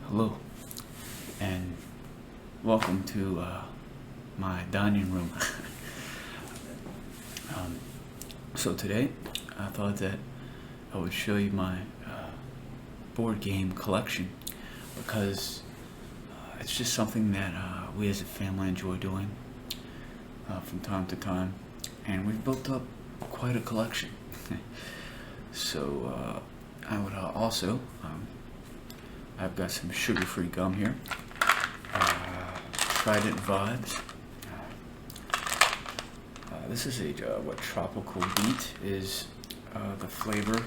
Hello, and welcome to my dining room. So today, I thought that I would show you my board game collection because it's just something that we as a family enjoy doing from time to time, and we've built up quite a collection. So I would also I've got some sugar-free gum here. Trident Vibes. This is a what tropical beet is the flavor.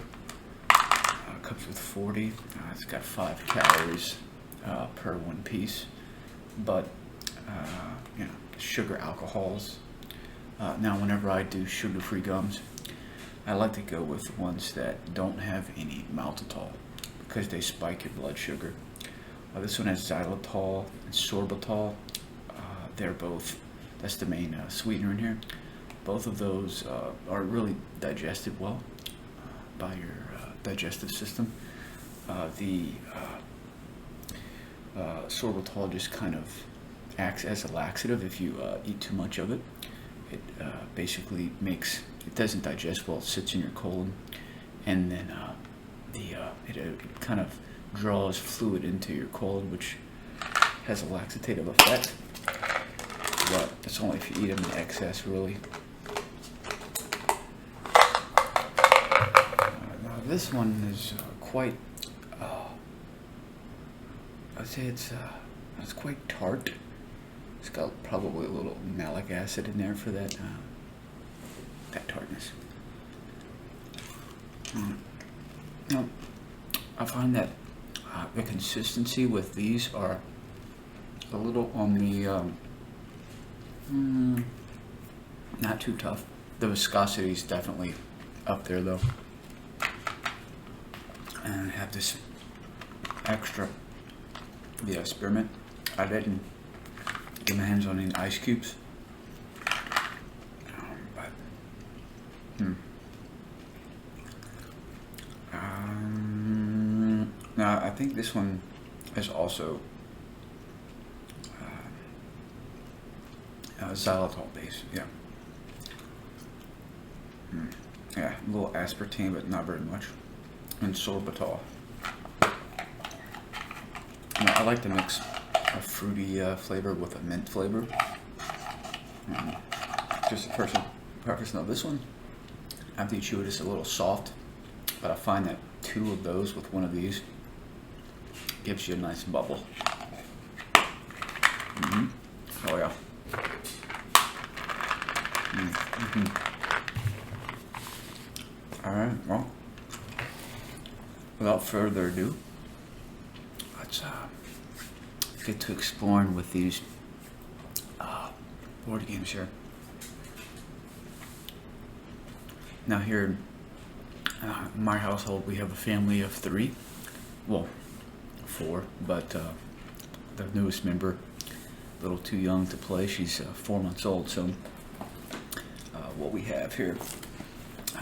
Comes with 40. It's got 5 calories per one piece, but sugar alcohols. Now, whenever I do sugar-free gums, I like to go with ones that don't have any maltitol because they spike your blood sugar. This one has xylitol and sorbitol. They're both, that's the main sweetener in here. Both of those are really digested well by your digestive system. The sorbitol just kind of acts as a laxative. If you eat too much of it, it basically makes, it doesn't digest well, it sits in your colon, and then it kind of draws fluid into your colon, which has a laxative effect, but it's only if you eat them in excess, really. Now this one is quite, I'd say it's quite tart. It's got probably a little malic acid in there for that tartness. Now, I find that the consistency with these are a little on the not too tough. The viscosity is definitely up there though, and I have this extra spearmint. I didn't get my hands on any ice cubes, but now I think this one is also xylitol based. Yeah. Yeah, a little aspartame, but not very much, and sorbitol. Now, I like to mix a fruity flavor with a mint flavor. Just a personal preference. Now this one, after you chew it, it's a little soft, but I find that 2 of those with one of these gives you a nice bubble. Oh yeah. All right. Well, without further ado, let's get to exploring with these board games here. Now here in my household, we have a family of 3. Well, 4, but the newest member, a little too young to play. She's 4 months old. So what we have here,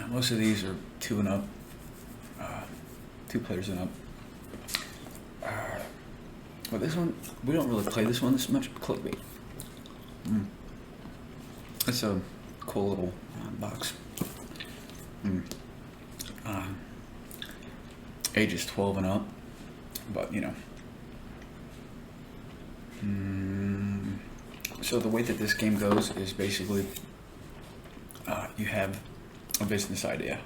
most of these are 2 and up, 2 players and up. But this one, we don't really play this one this much. Clickbait. It's a cool little box. Ages 12 and up, but you know. So the way that this game goes is basically you have a business idea.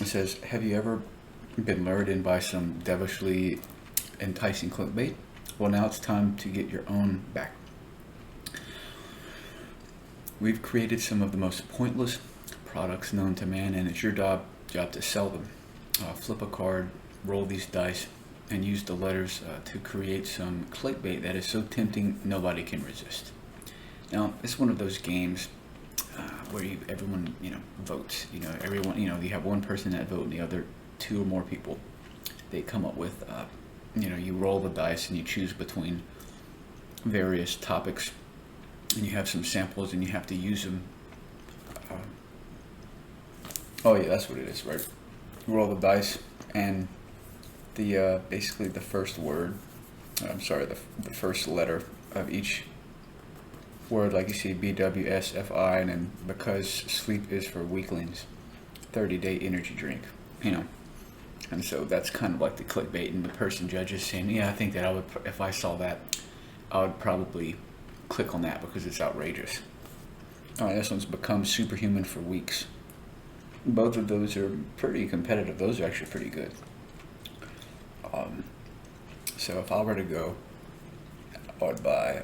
It says, have you ever been lured in by some devilishly enticing clickbait? Well, now it's time to get your own back. We've created some of the most pointless products known to man, and it's your job to sell them. Flip a card, roll these dice, and use the letters to create some clickbait that is so tempting nobody can resist. Now, it's one of those games where everyone votes. Everyone, you have one person that vote, and the other 2 or more people, they come up with you roll the dice and you choose between various topics, and you have some samples and you have to use them. Oh yeah, that's what it is, right? You roll the dice and the basically the first word, the first letter of each word, like you see BWSFI, and then because sleep is for weaklings, 30-day energy drink, you know. And so that's kind of like the clickbait, and the person judges saying, yeah, I think that I would, if I saw that, I would probably click on that because it's outrageous. All right, this one's become superhuman for weeks. Both of those are pretty competitive. Those are actually pretty good. So if I were to go, I would buy,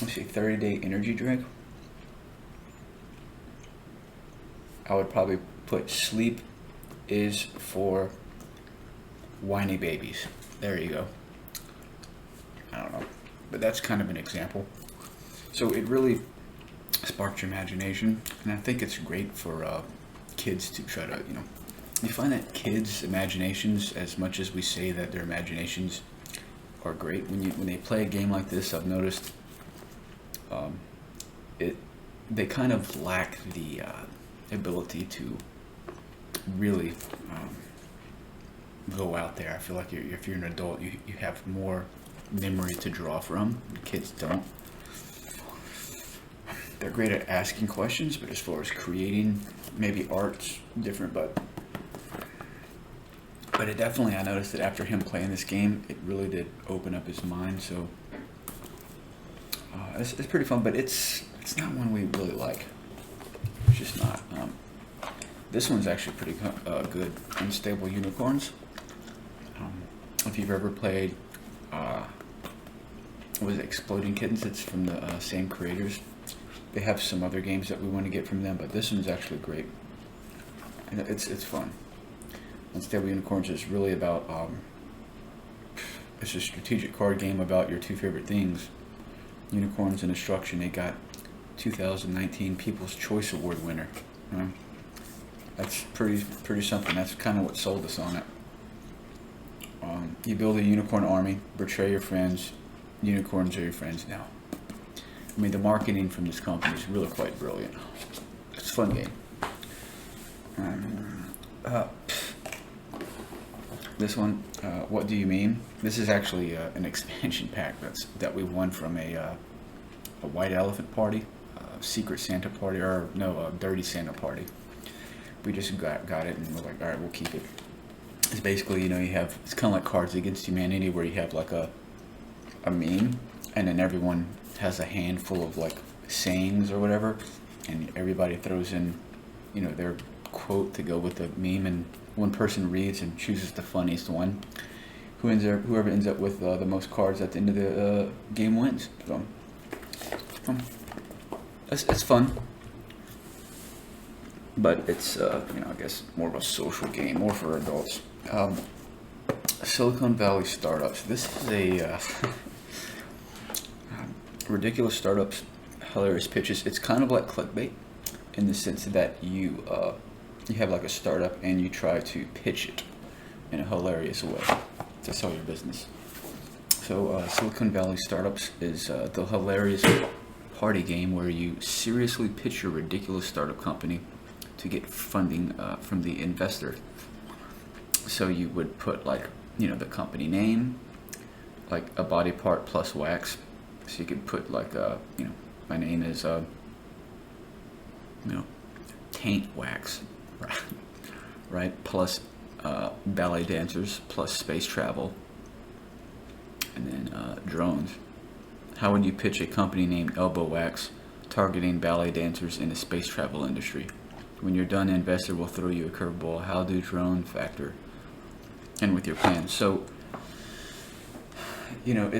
let's see, 30-day energy drink. I would probably put sleep is for whiny babies. There you go. I don't know, but that's kind of an example. So it really sparks your imagination, and I think it's great for kids to try to, you know, you find that kids' imaginations, as much as we say that their imaginations are great, when they play a game like this, I've noticed they kind of lack the ability to really go out there. I feel like if you're an adult, you have more memory to draw from. Kids don't. They're great at asking questions, but as far as creating, maybe art's different, but it definitely, I noticed that after him playing this game, it really did open up his mind. So it's pretty fun, but it's not one we really like. It's just not. This one's actually pretty good. Unstable Unicorns. If you've ever played, was it Exploding Kittens? It's from the same creators. They have some other games that we want to get from them, but this one's actually great. And it's fun. Unstable Unicorns is really about, it's a strategic card game about your two favorite things, unicorns and destruction. They got 2019 People's Choice Award winner. That's pretty something. That's kind of what sold us on it. You build a unicorn army, betray your friends, unicorns are your friends now. I mean, the marketing from this company is really quite brilliant. It's a fun game. This one, What Do You Mean? This is actually an expansion pack that we won from a White Elephant party, Secret Santa party, or no, Dirty Santa party. We just got it, and we're like, all right, we'll keep it. It's basically, you know, it's kind of like Cards Against Humanity, where you have like a meme, and then everyone has a handful of like sayings or whatever, and everybody throws in, you know, their quote to go with the meme, and one person reads and chooses the funniest one. Whoever ends up with the most cards at the end of the game wins. So it's fun, but it's you know, I guess more of a social game, more for adults. Silicon Valley Startups. This is a ridiculous startups, hilarious pitches. It's kind of like Clickbait in the sense that you have like a startup and you try to pitch it in a hilarious way to sell your business. So Silicon Valley Startups is the hilarious party game where you seriously pitch your ridiculous startup company to get funding from the investor. So you would put, like, you know, the company name, like a body part plus wax. So you could put like you know, my name is you know, taint wax, right? Plus ballet dancers, plus space travel, and then drones. How would you pitch a company named Elbow Wax targeting ballet dancers in the space travel industry? When you're done, the investor will throw you a curveball. How do drone factor in with your plans? So, you know,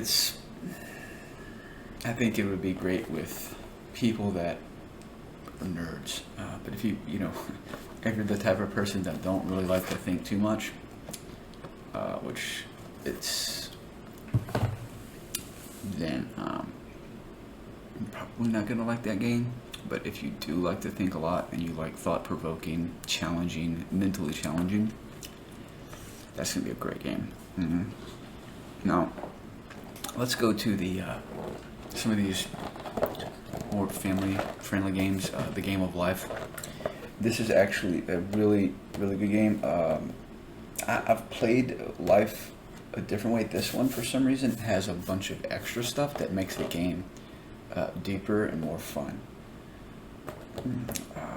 I think it would be great with people that are nerds. But if you know, if you're the type of person that don't really like to think too much, which it's, then you're probably not gonna like that game. But if you do like to think a lot and you like thought-provoking, challenging, mentally challenging, that's gonna be a great game. Now, let's go to the some of these more family-friendly games. The Game of Life. This is actually a really, really good game. I've played Life a different way. This one, for some reason, has a bunch of extra stuff that makes the game deeper and more fun.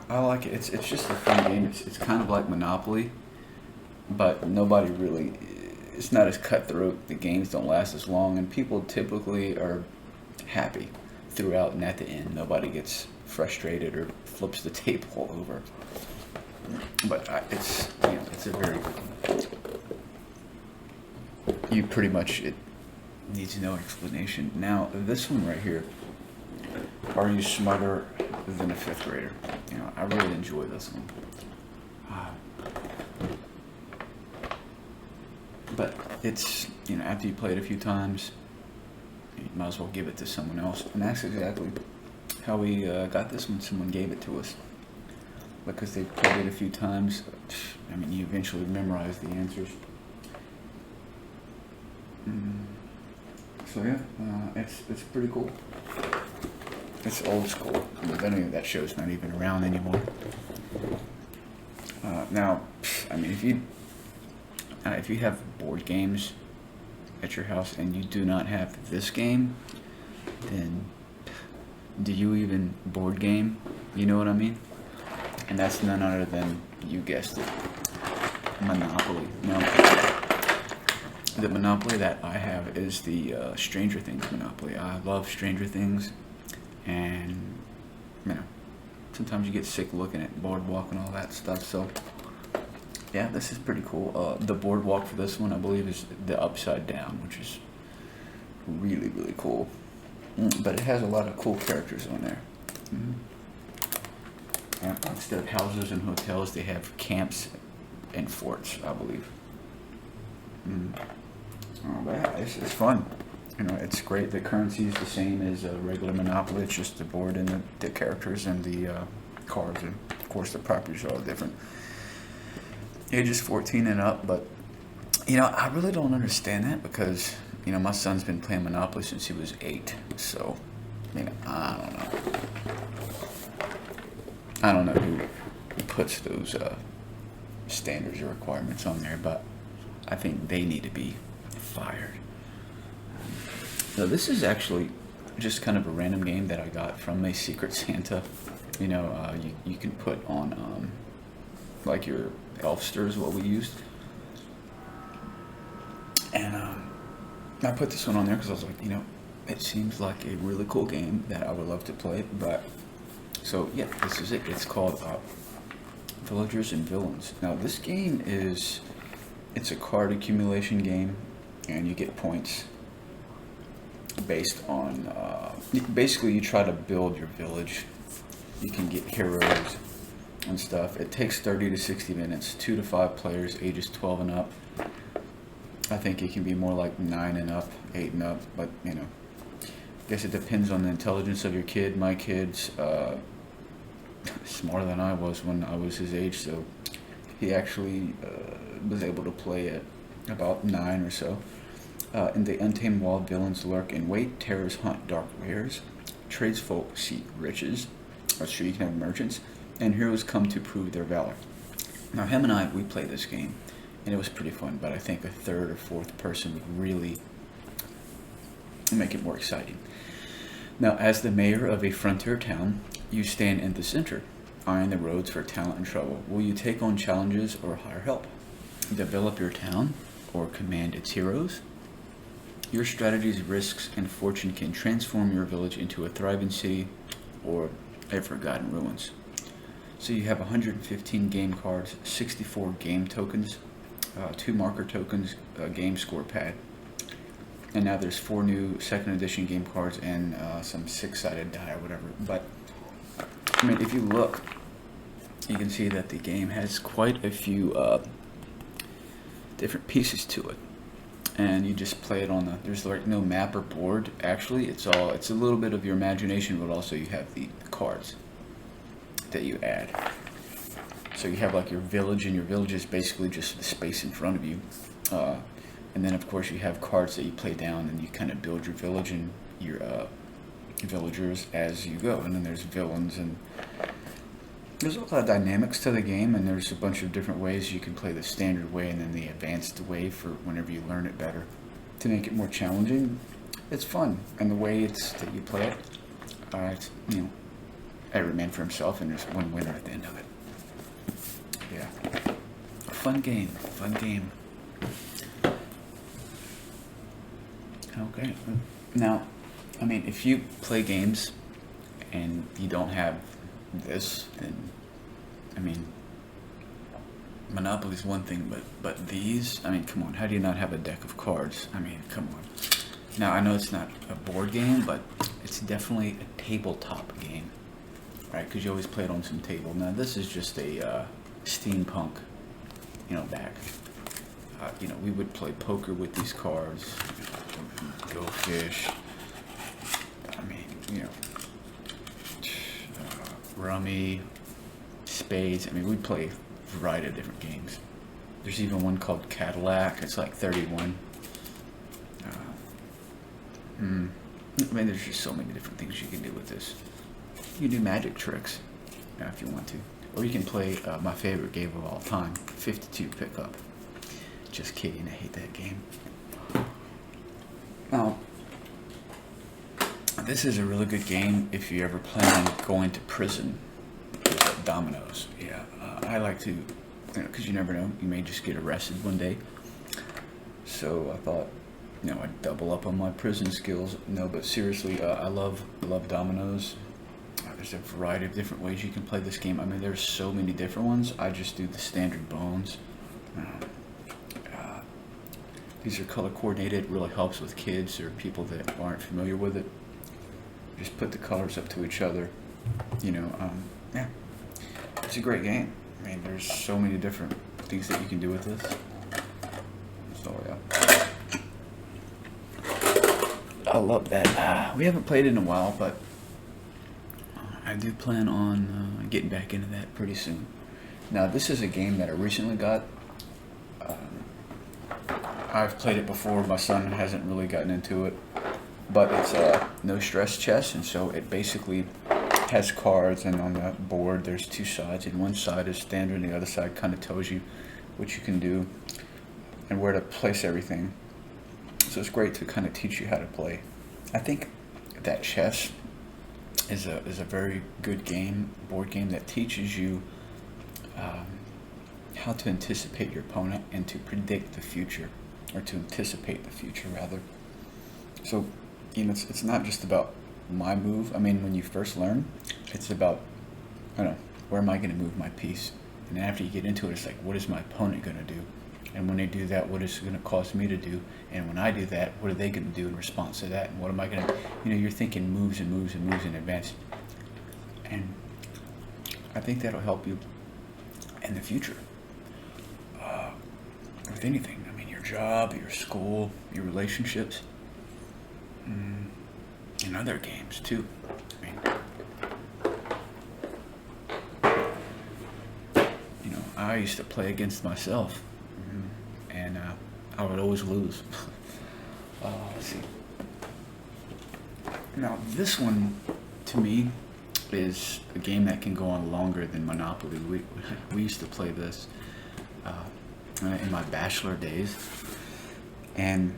I like it. It's just a fun game. It's kind of like Monopoly, but nobody really. It's not as cutthroat. The games don't last as long, and people typically are happy throughout, and at the end, nobody gets frustrated or flips the table over. But it's it's a very good one. You pretty much, it needs no explanation. Now this one right here, are you smarter than a fifth grader? I really enjoy this one. But it's, after you play it a few times, you might as well give it to someone else. And that's exactly how we got this one. Someone gave it to us. Because they played it a few times, you eventually memorize the answers. So yeah, it's pretty cool. It's old school. That show's not even around anymore. Now, if you have board games at your house and you do not have this game, then do you even board game? You know what I mean? And that's none other than, you guessed it, Monopoly. Now, the Monopoly that I have is the Stranger Things Monopoly. I love Stranger Things, and sometimes you get sick looking at Boardwalk and all that stuff. So yeah, this is pretty cool. The Boardwalk for this one, I believe, is the upside down, which is really, really cool. But it has a lot of cool characters on there. And instead of houses and hotels, they have camps and forts, I believe. But yeah, it's fun. It's great. The currency is the same as a regular Monopoly. It's just the board and the characters and the cards, and of course the properties are all different. Ages 14 and up, but I really don't understand that, because my son's been playing Monopoly since he was 8. So I don't know who puts those standards or requirements on there, but I think they need to be fired. Now, this is actually just kind of a random game that I got from a Secret Santa. You can put on like your Elfster is what we used, and I put this one on there because I was like, it seems like a really cool game that I would love to play. But so yeah, this is it. It's called Villagers and Villains. Now this game it's a card accumulation game, and you get points based on basically you try to build your village. You can get heroes and stuff. It takes 30 to 60 minutes, 2 to 5 players, ages 12 and up. I think it can be more like 9 and up, 8 and up, but I guess it depends on the intelligence of your kid. My kid's smarter than I was when I was his age, so he actually was able to play at about 9 or so. In the untamed wild, villains lurk in wait, terrors hunt dark wares, tradesfolk seek riches, or so you can have merchants, and heroes come to prove their valor. Now, him and I, we played this game, and it was pretty fun, but I think a third or fourth person would really make it more exciting. Now, as the mayor of a frontier town, you stand in the center, eyeing the roads for talent and trouble. Will you take on challenges or hire help? Develop your town or command its heroes? Your strategies, risks, and fortune can transform your village into a thriving city or a forgotten ruins. So you have 115 game cards, 64 game tokens, 2 marker tokens, a game score pad, and now there's 4 new second edition game cards and some 6-sided die or whatever. But if you look, you can see that the game has quite a few different pieces to it, and you just play it on there's like no map or board. Actually, it's a little bit of your imagination, but also you have the cards that you add. So you have like your village, and your village is basically just the space in front of you, and then of course you have cards that you play down, and you kind of build your village and your villagers as you go. And then there's villains, and There's a lot of dynamics to the game, and there's a bunch of different ways you can play the standard way and then the advanced way for whenever you learn it better. To make it more challenging, it's fun, and the way it's that you play it, it's, every man for himself, and there's one winner at the end of it. Yeah, fun game, fun game. Okay, now, I mean, if you play games and you don't have this, then, I mean, Monopoly's one thing, but these, I mean, come on, how do you not have a deck of cards? I mean, come on. Now, I know it's not a board game, but it's definitely a tabletop game, right? Because you always play it on some table. Now, this is just a steampunk, back. We would play poker with these cards, go fish, I mean, rummy, spades. I mean, we play a variety of different games. There's even one called Cadillac. It's like 31. I mean, there's just so many different things you can do with this. You can do magic tricks if you want to. Or you can play my favorite game of all time, 52 Pickup. Just kidding, I hate that game. Now, this is a really good game if you ever plan on going to prison with Dominoes. Yeah, I like to, because you never know, you may just get arrested one day. So I thought, I'd double up on my prison skills. No, but seriously, I love Dominoes. There's a variety of different ways you can play this game. I mean, there's so many different ones. I just do the standard bones. These are color coordinated. It really helps with kids or people that aren't familiar with it. Just put the colors up to each other. Yeah, it's a great game. I mean, there's so many different things that you can do with this. So yeah, I love that. We haven't played it in a while, but I do plan on getting back into that pretty soon. Now, this is a game that I recently got. I've played it before. My son hasn't really gotten into it, but it's no stress chess, and so it basically has cards, and on the board there's two sides, and one side is standard and the other side kind of tells you what you can do and where to place everything. So it's great to kind of teach you how to play. I think that chess is a very good board game that teaches you how to anticipate your opponent and to predict the future, or to anticipate the future rather. So, it's not just about my move. I mean, when you first learn, it's about, where am I going to move my piece? And then after you get into it, it's like, what is my opponent going to do? And when they do that, what is it going to cause me to do? And when I do that, what are they going to do in response to that? And what am I going to, you're thinking moves and moves and moves in advance. And I think that'll help you in the future. With anything. I mean, your job, your school, your relationships, and other games too. I used to play against myself, and I would always lose. Let's see. Now, this one, to me, is a game that can go on longer than Monopoly. We used to play this in my bachelor days, and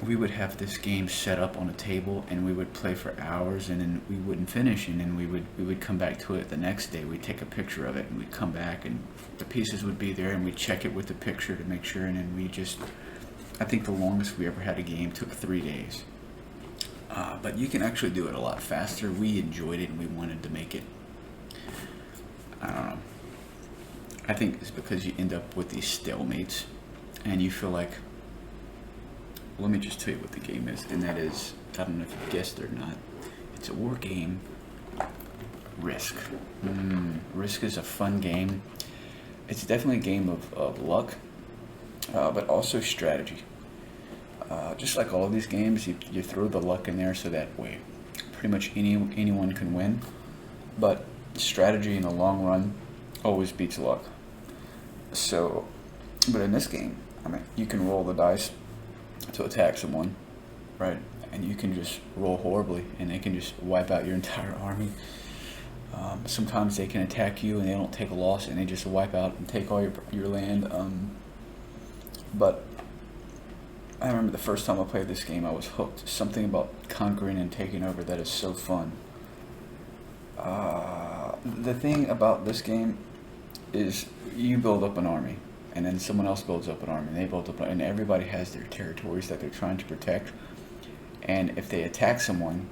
we would have this game set up on a table, and we would play for hours, and then we wouldn't finish, and then we would come back to it the next day. We'd take a picture of it, and we'd come back, and the pieces would be there, and we'd check it with the picture to make sure, and then I think the longest we ever had a game took 3 days. But you can actually do it a lot faster. We enjoyed it, and we wanted to make it. I don't know. I think it's because you end up with these stalemates, and you feel like, let me just tell you what the game is, and that is, I don't know if you guessed it or not, it's a war game, Risk. Risk is a fun game. It's definitely a game of luck, but also strategy. Just like all of these games, you throw the luck in there so that way pretty much anyone can win, but strategy in the long run always beats luck. So, but in this game, you can roll the dice to attack someone, right? And you can just roll horribly, and they can just wipe out your entire army. Sometimes they can attack you and they don't take a loss and they just wipe out and take all your land. But I remember the first time I played this game, I was hooked. Something about conquering and taking over that is so fun. The thing about this game is you build up an army, and then someone else builds up an army, and they build up, and everybody has their territories that they're trying to protect. And if they attack someone,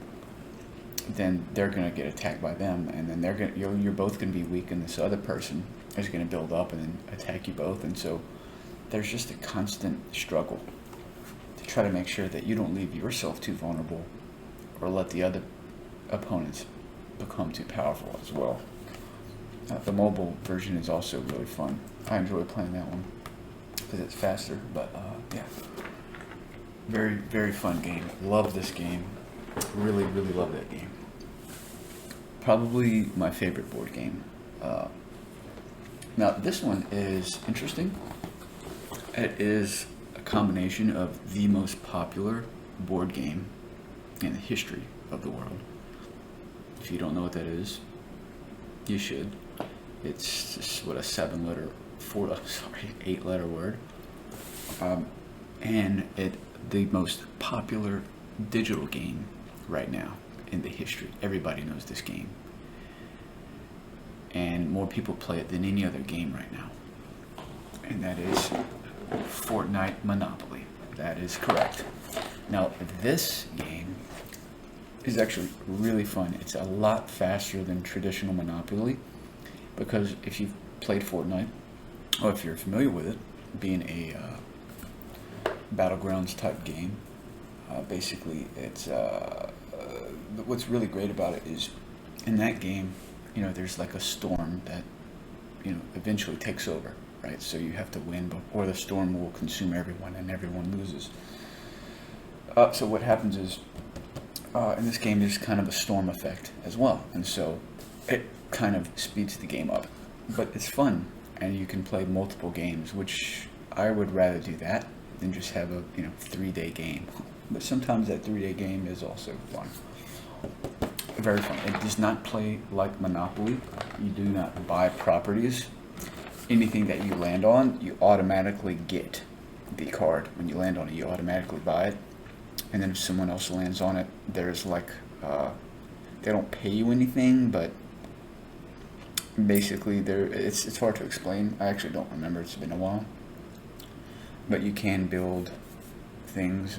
then they're gonna get attacked by them, and then you're both gonna be weak, and this other person is gonna build up and then attack you both, and so there's just a constant struggle to try to make sure that you don't leave yourself too vulnerable, or let the other opponents become too powerful as well. The mobile version is also really fun. I enjoy playing that one because it's faster, but yeah, very, very fun game. Love this game. Really, really love that game. Probably my favorite board game. Now this one is interesting. It is a combination of the most popular board game in the history of the world. If you don't know what that is, you should. It's just what, a 8-letter word. And the most popular digital game right now in the history. Everybody knows this game. And more people play it than any other game right now. And that is Fortnite Monopoly. That is correct. Now, this game is actually really fun. It's a lot faster than traditional Monopoly, because if you've played Fortnite, or if you're familiar with it, being a battlegrounds type game, basically it's what's really great about it is in that game, there's like a storm that eventually takes over, right? So you have to win, or the storm will consume everyone and everyone loses. So what happens is in this game there's kind of a storm effect as well, and so it kind of speeds the game up, but it's fun, and you can play multiple games, which I would rather do that than just have a 3-day game. But sometimes that 3-day game is also fun. Very fun. It does not play like Monopoly. You do not buy properties. Anything that you land on, you automatically get the card. When you land on it, you automatically buy it. And then if someone else lands on it, there's like they don't pay you anything, but basically it's hard to explain. I actually don't remember. It's been a while. But you can build things,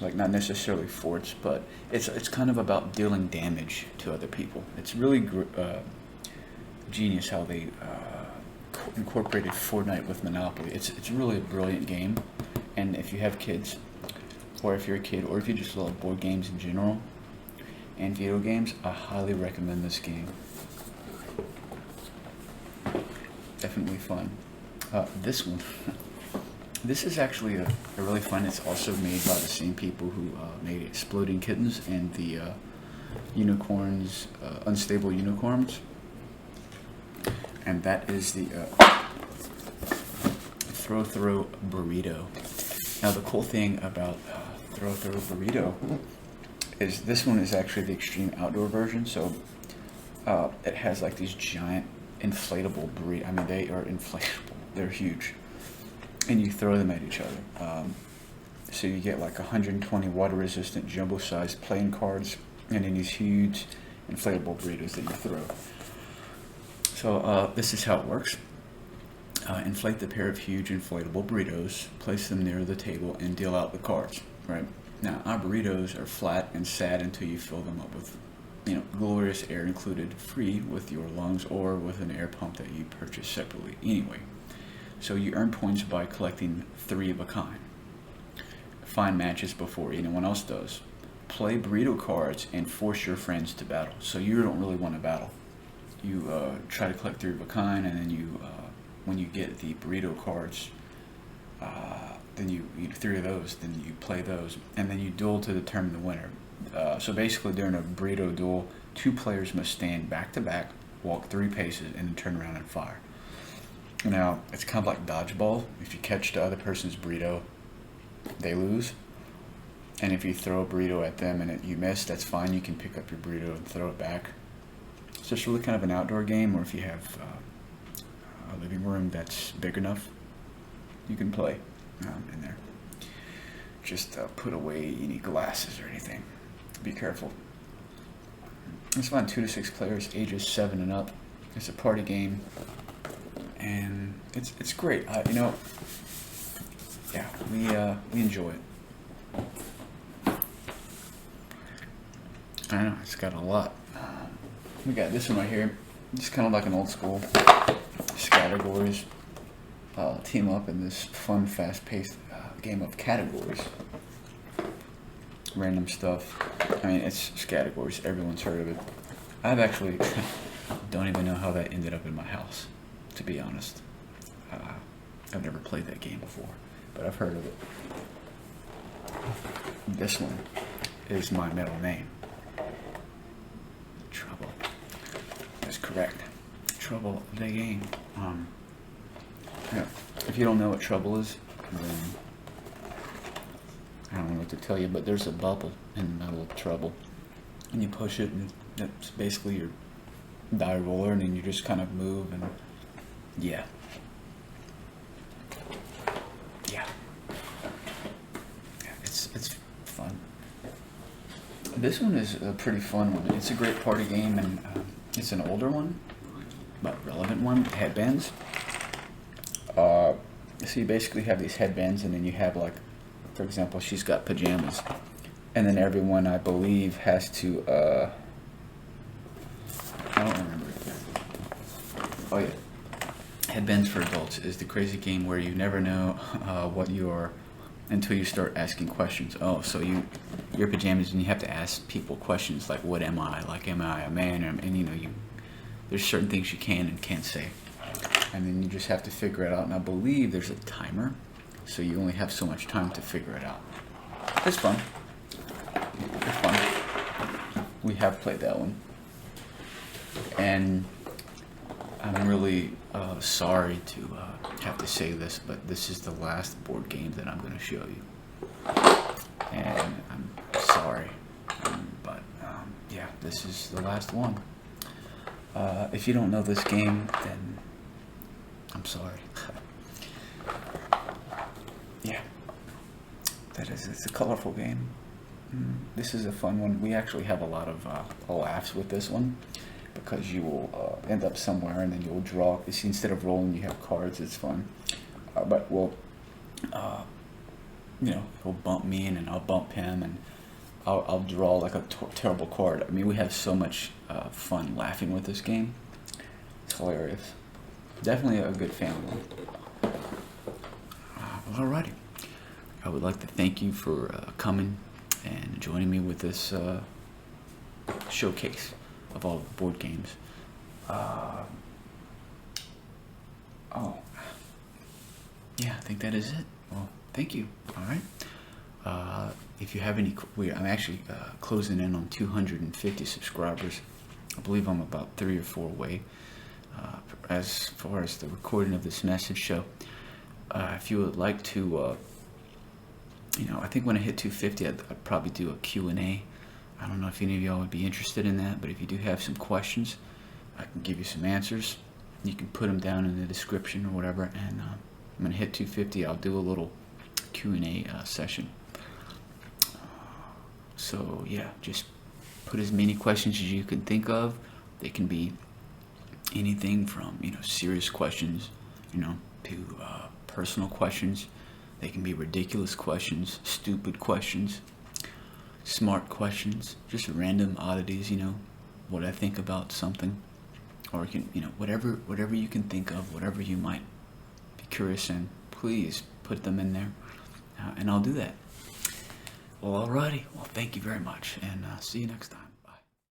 like not necessarily forts, but it's kind of about dealing damage to other people. It's really genius how they incorporated Fortnite with Monopoly. It's really a brilliant game, and if you have kids, or if you're a kid, or if you just love board games in general and video games, I highly recommend this game. Definitely fun. This one, this is actually a really fun. It's also made by the same people who made Exploding Kittens and the unicorns, Unstable Unicorns, and that is the Throw Burrito. Now the cool thing about Throw Burrito is this one is actually the extreme outdoor version, so it has like these giant inflatable burritos. I mean, they are inflatable. They're huge, and you throw them at each other. So you get like 120 water-resistant jumbo-sized playing cards, and then these huge inflatable burritos that you throw. So this is how it works. Inflate the pair of huge inflatable burritos, place them near the table, and deal out the cards. Right now, our burritos are flat and sad until you fill them up with, glorious air included, free with your lungs or with an air pump that you purchase separately. Anyway. So you earn points by collecting 3 of a kind. Find matches before anyone else does. Play burrito cards and force your friends to battle. So you don't really want to battle. You try to collect 3 of a kind, and then you, when you get the burrito cards, then you 3 of those, then you play those, and then you duel to determine the winner. So basically during a burrito duel, 2 players must stand back to back, walk 3 paces, and then turn around and fire. Now, it's kind of like dodgeball. If you catch the other person's burrito, they lose. And if you throw a burrito at them and you miss, that's fine. You can pick up your burrito and throw it back. So it's really kind of an outdoor game, or if you have a living room that's big enough, you can play in there. Just put away any glasses or anything. Be careful. It's fun. 2 to 6 players, ages 7 and up. It's a party game, and it's great. Yeah, we enjoy it. I know it's got a lot. We got this one right here. It's kind of like an old school categories. Team up in this fun, fast-paced game of categories. Random stuff. I mean, it's categories. Everyone's heard of it. I've actually don't even know how that ended up in my house, to be honest. I've never played that game before, but I've heard of it. This one is my middle name. Trouble. That's correct. Trouble the game. Yeah. If you don't know what trouble is, then I don't know what to tell you, but there's a bubble in the middle of trouble, and you push it, and that's basically your die roller, and then you just kind of move, and yeah. It's fun. This one is a pretty fun one. It's a great party game, and it's an older one, but relevant one. Headbands. So you basically have these headbands, and then you have, like, for example, she's got pajamas, and then everyone, I believe, has to, I don't remember. Oh yeah, Headbands for Adults is the crazy game where you never know what you are until you start asking questions. Oh, so your pajamas, and you have to ask people questions like, what am I? Like, am I a man? And there's certain things you can and can't say. And then you just have to figure it out. And I believe there's a timer, so you only have so much time to figure it out. It's fun. It's fun. We have played that one. And I'm really sorry to have to say this, but this is the last board game that I'm going to show you. And I'm sorry. But yeah, this is the last one. If you don't know this game, then I'm sorry. Yeah, it's a colorful game. This is a fun one. We actually have a lot of laughs with this one, because you will end up somewhere, and then you'll draw. You see, instead of rolling, you have cards. It's fun. But he'll bump me, and I'll bump him, and I'll draw like a terrible card. I mean, we have so much fun laughing with this game. It's hilarious. Definitely a good family one. Alrighty. I would like to thank you for coming and joining me with this showcase of all the board games. Yeah, I think that is it. Well, thank you. All right. If you have any, I'm actually closing in on 250 subscribers. I believe I'm about 3 or 4 away. As far as the recording of this message show, if you would like to, I think when I hit 250, I'd probably do a Q&A. I don't know if any of y'all would be interested in that, but if you do have some questions, I can give you some answers. You can put them down in the description or whatever, and I'm going to hit 250. I'll do a little Q&A session. So yeah, just put as many questions as you can think of. They can be anything from serious questions, to personal questions. They can be ridiculous questions, stupid questions, smart questions, just random oddities. What I think about something, or whatever you can think of, whatever you might be curious in. Please put them in there, and I'll do that. Well, alrighty. Well, thank you very much, and see you next time.